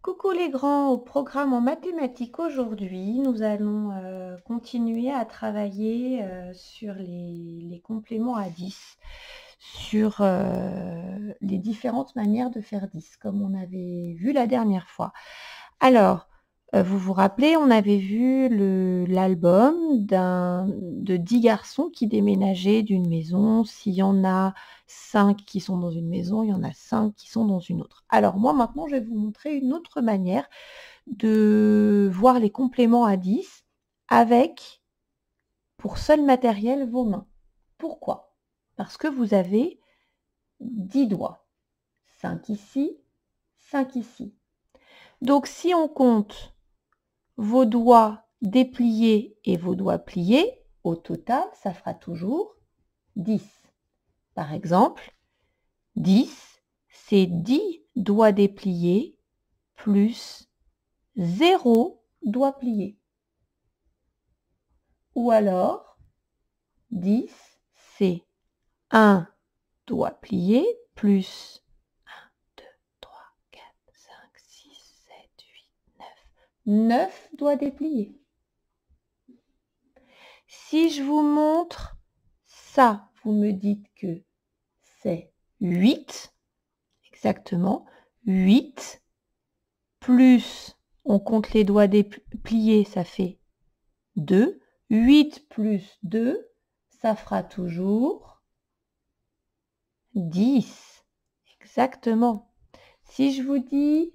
Coucou les grands, au programme en mathématiques aujourd'hui, nous allons continuer à travailler sur les compléments à 10, sur les différentes manières de faire 10, comme on avait vu la dernière fois. Alors, vous vous rappelez, on avait vu l'album de 10 garçons qui déménageaient d'une maison. S'il y en a 5 qui sont dans une maison, il y en a 5 qui sont dans une autre. Alors moi, maintenant, je vais vous montrer une autre manière de voir les compléments à 10 avec, pour seul matériel, vos mains. Pourquoi? Parce que vous avez 10 doigts. 5 ici, 5 ici. Donc si on compte vos doigts dépliés et vos doigts pliés, au total, ça fera toujours 10. Par exemple, 10, c'est 10 doigts dépliés plus 0 doigt plié. Ou alors, 10, c'est 1 doigt plié plus 1, 2, 3, 4, 5, 6, 7, 8, 9. 9 doigts dépliés. Si je vous montre ça, vous me dites que c'est 8, exactement, 8, plus, on compte les doigts dépliés, ça fait 2, 8 plus 2, ça fera toujours 10, exactement. Si je vous dis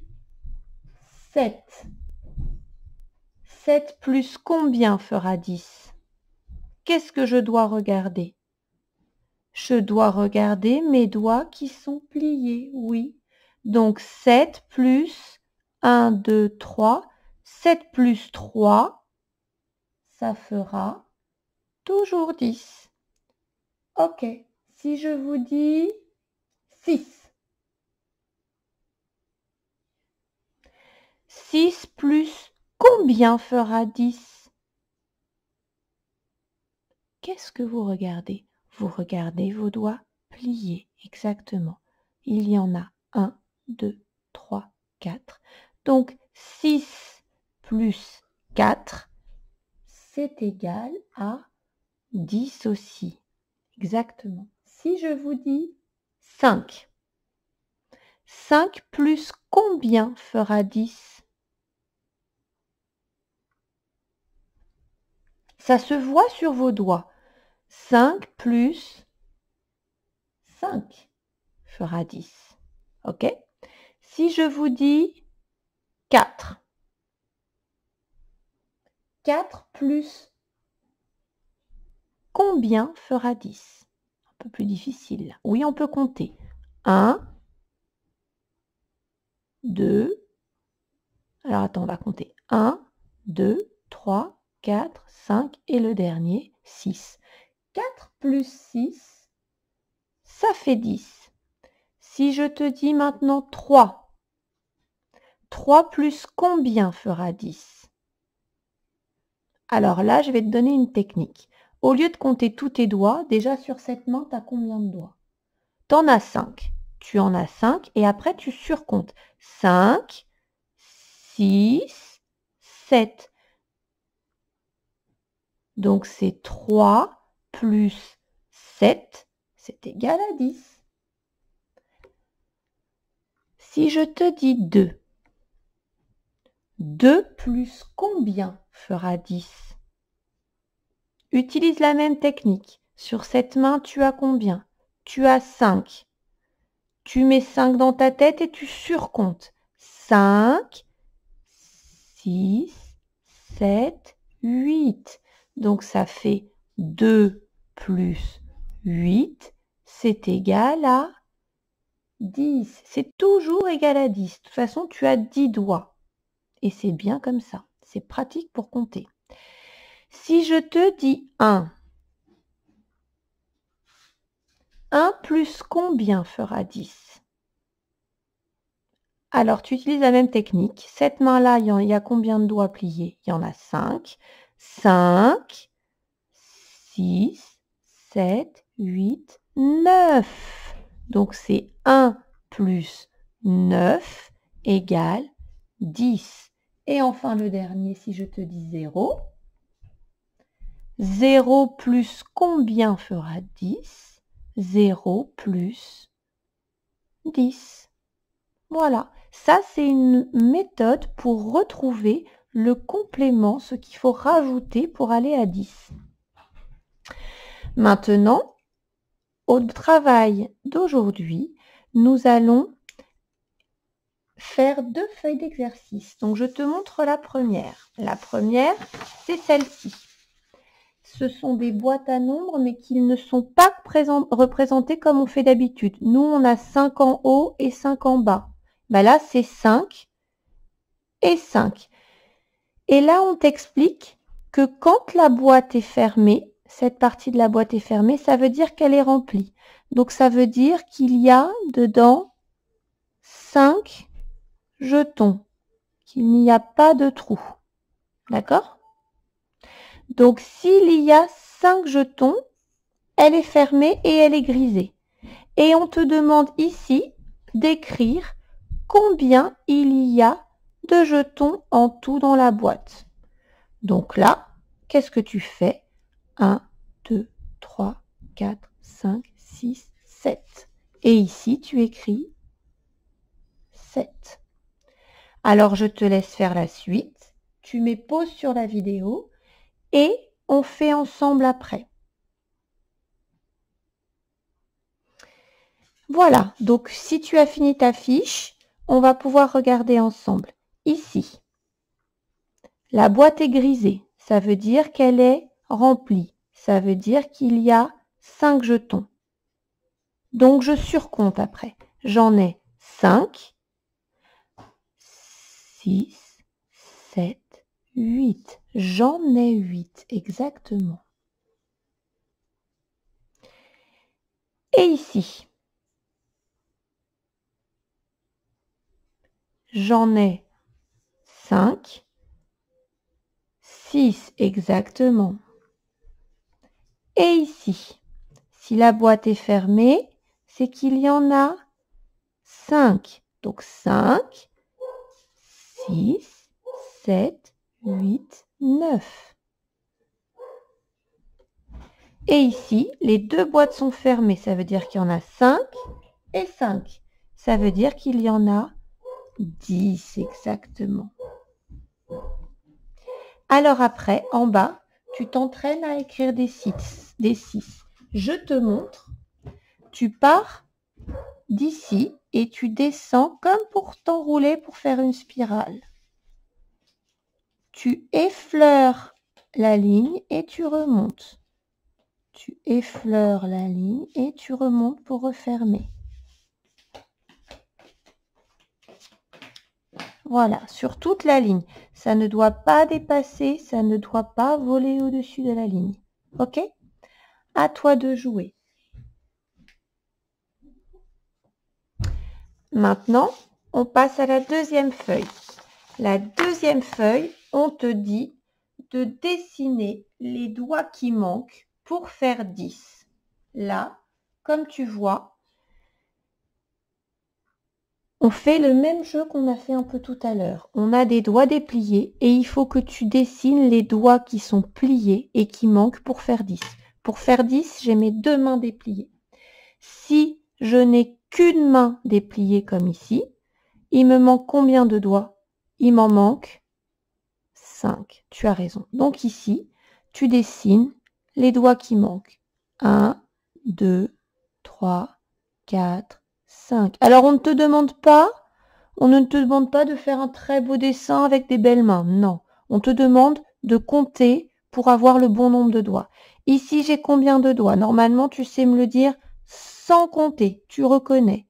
7, 7 plus combien fera 10? Qu'est-ce que je dois regarder? Je dois regarder mes doigts qui sont pliés, oui. Donc 7 plus 1, 2, 3. 7 plus 3, ça fera toujours 10. Ok. Si je vous dis 6. 6 plus combien fera 10? Qu'est-ce que vous regardez? Vous regardez vos doigts pliés, exactement. Il y en a 1, 2, 3, 4. Donc 6 plus 4, c'est égal à 10 aussi. Exactement. Si je vous dis 5, 5 plus combien fera 10? Ça se voit sur vos doigts. 5 plus 5 fera 10. OK? Si je vous dis 4, 4 plus combien fera 10? Un peu plus difficile. Oui, on peut compter. 1, 2, alors attends, on va compter. 1, 2, 3, 4, 5 et le dernier, 6. 4 plus 6, ça fait 10. Si je te dis maintenant 3, 3 plus combien fera 10? Alors là, je vais te donner une technique. Au lieu de compter tous tes doigts, déjà sur cette main, tu as combien de doigts? Tu en as 5. Tu en as 5 et après tu surcomptes. 5, 6, 7. Donc c'est 3 plus 7, c'est égal à 10. Si je te dis 2, 2 plus combien fera 10? Utilise la même technique. Sur cette main, tu as combien? Tu as 5. Tu mets 5 dans ta tête et tu surcomptes. 5, 6, 7, 8. Donc ça fait 2 plus 8, c'est égal à 10. C'est toujours égal à 10. De toute façon, tu as 10 doigts. Et c'est bien comme ça. C'est pratique pour compter. Si je te dis 1, 1 plus combien fera 10? Alors, tu utilises la même technique. Cette main-là, il y a combien de doigts pliés? Il y en a 5. 5, 6, 7, 8, 9. Donc, c'est 1 plus 9 égale 10. Et enfin le dernier, si je te dis 0. 0 plus combien fera 10? 0 plus 10. Voilà, ça c'est une méthode pour retrouver le complément, ce qu'il faut rajouter pour aller à 10. Maintenant, au travail d'aujourd'hui, nous allons faire 2 feuilles d'exercice. Donc je te montre la première. La première, c'est celle-ci. Ce sont des boîtes à nombres, mais qui ne sont pas représentées comme on fait d'habitude. Nous, on a 5 en haut et 5 en bas. Ben là, c'est 5 et 5. Et là, on t'explique que quand la boîte est fermée, cette partie de la boîte est fermée, ça veut dire qu'elle est remplie. Donc, ça veut dire qu'il y a dedans 5 jetons, qu'il n'y a pas de trou. D'accord? Donc, s'il y a 5 jetons, elle est fermée et elle est grisée. Et on te demande ici d'écrire combien il y a de jetons en tout dans la boîte. Donc là, qu'est-ce que tu fais? 1, 2, 3, 4, 5, 6, 7. Et ici, tu écris 7. Alors, je te laisse faire la suite. Tu mets pause sur la vidéo et on fait ensemble après. Voilà, donc si tu as fini ta fiche, on va pouvoir regarder ensemble. Ici, la boîte est grisée, ça veut dire qu'elle est remplie. Ça veut dire qu'il y a 5 jetons. Donc je surcompte après. J'en ai 5, 6, 7, 8. J'en ai 8, exactement. Et ici, j'en ai 5, 6 exactement. Et ici, si la boîte est fermée, c'est qu'il y en a 5. Donc 5, 6, 7, 8, 9. Et ici, les deux boîtes sont fermées. Ça veut dire qu'il y en a 5 et 5. Ça veut dire qu'il y en a 10 exactement. Alors après, en bas, tu t'entraînes à écrire des 6. Je te montre. Tu pars d'ici et tu descends comme pour t'enrouler pour faire une spirale. Tu effleures la ligne et tu remontes. Tu effleures la ligne et tu remontes pour refermer. Voilà, sur toute la ligne. Ça ne doit pas dépasser, ça ne doit pas voler au-dessus de la ligne. Ok? À toi de jouer. Maintenant, on passe à la deuxième feuille. La deuxième feuille, on te dit de dessiner les doigts qui manquent pour faire 10. Là, comme tu vois, on fait le même jeu qu'on a fait un peu tout à l'heure. On a des doigts dépliés et il faut que tu dessines les doigts qui sont pliés et qui manquent pour faire 10. Pour faire 10, j'ai mes deux mains dépliées. Si je n'ai qu'une main dépliée comme ici, il me manque combien de doigts? Il m'en manque 5. Tu as raison. Donc ici, tu dessines les doigts qui manquent. 1, 2, 3, 4, 5. Alors on ne te demande pas, de faire un très beau dessin avec des belles mains. Non. On te demande de compter pour avoir le bon nombre de doigts. Ici, j'ai combien de doigts? Normalement, tu sais me le dire sans compter. Tu reconnais.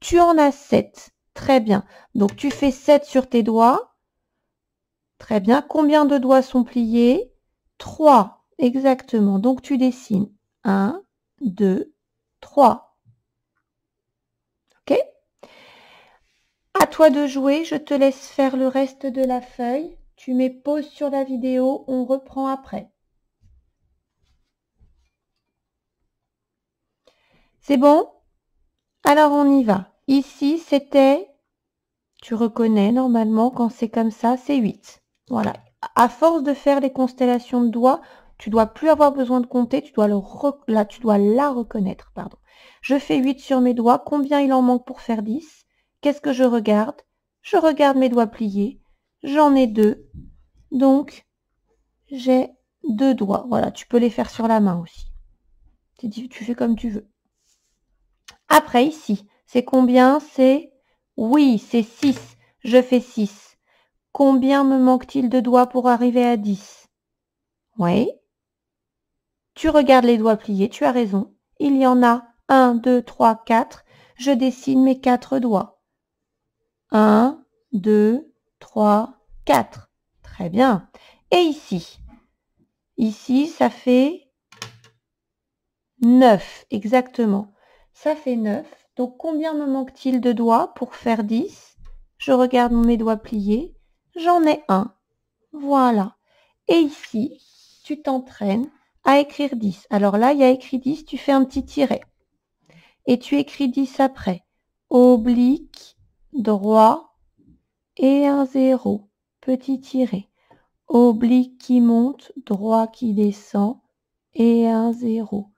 Tu en as 7. Très bien. Donc, tu fais 7 sur tes doigts. Très bien. Combien de doigts sont pliés? 3. Exactement. Donc, tu dessines 1, 2, 3. OK? À toi de jouer. Je te laisse faire le reste de la feuille. Tu mets pause sur la vidéo. On reprend après. C'est bon? Alors, on y va. Ici, c'était... Tu reconnais normalement quand c'est comme ça, c'est 8. Voilà. À force de faire les constellations de doigts, tu dois plus avoir besoin de compter, tu dois tu dois la reconnaître, pardon. Je fais 8 sur mes doigts. Combien il en manque pour faire 10? Qu'est-ce que je regarde? Je regarde mes doigts pliés. J'en ai 2. Donc, j'ai 2 doigts. Voilà, tu peux les faire sur la main aussi. Tu fais comme tu veux. Après, ici, c'est combien? C'est... Oui, c'est 6. Je fais 6. Combien me manque-t-il de doigts pour arriver à 10? Oui. Tu regardes les doigts pliés, tu as raison. Il y en a 1, 2, 3, 4. Je dessine mes 4 doigts. 1, 2, 3, 4. Très bien. Et ici? Ici, ça fait 9, exactement. Ça fait 9. Donc, combien me manque-t-il de doigts pour faire 10? Je regarde mes doigts pliés. J'en ai 1. Voilà. Et ici, tu t'entraînes à écrire 10. Alors là, il y a écrit 10, tu fais un petit tiret. Et tu écris 10 après. Oblique, droit et un 0. Petit tiret. Oblique qui monte, droit qui descend et un 0.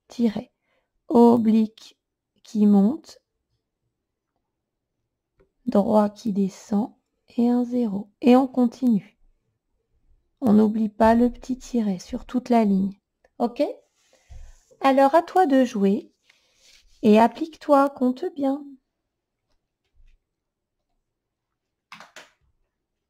Tiret. Oblique qui monte, droit qui descend et un 0. Et on continue. On n'oublie pas le petit tiret sur toute la ligne. OK? Alors, à toi de jouer et applique-toi, compte bien.